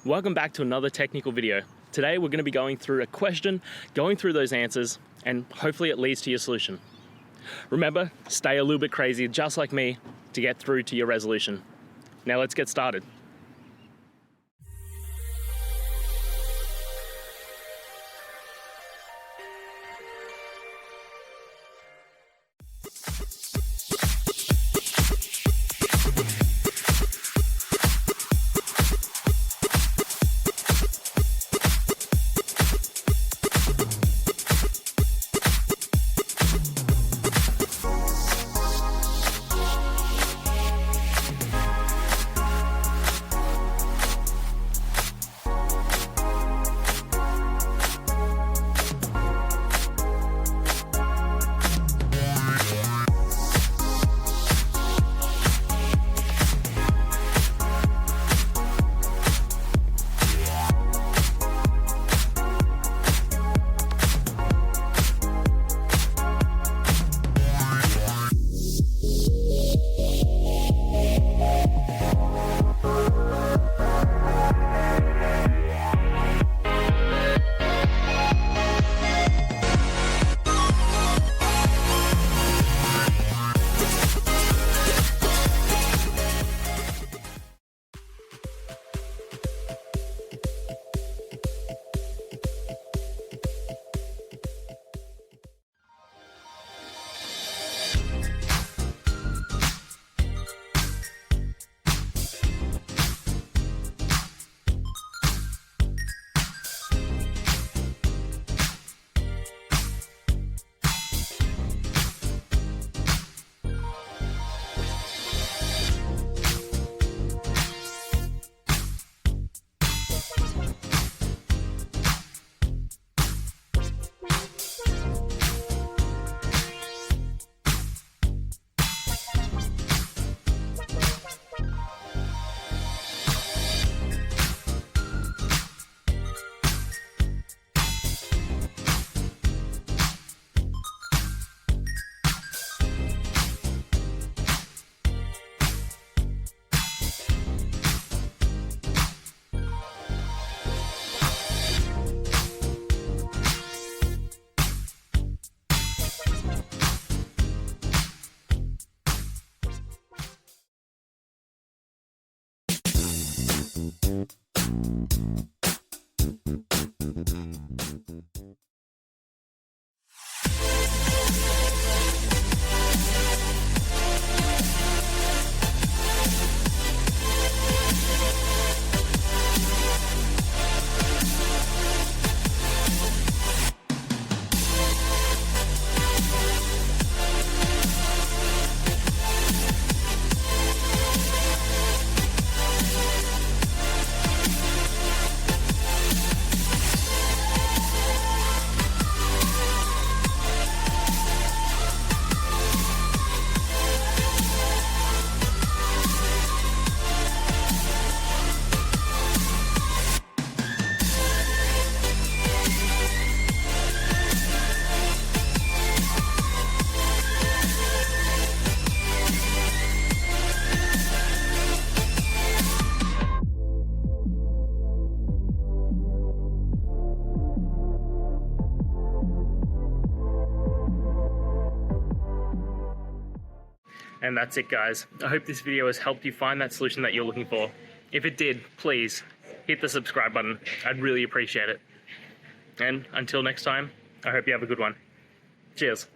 Welcome back to another technical video. Today we're going to be going through a question, going through those answers, and hopefully it leads to your solution. Remember, stay a little bit crazy, just like me, to get through to your resolution. Now let's get started. And that's it, guys. I hope this video has helped you find that solution that you're looking for. If it did, please hit the subscribe button. I'd really appreciate it. And until next time, I hope you have a good one. Cheers.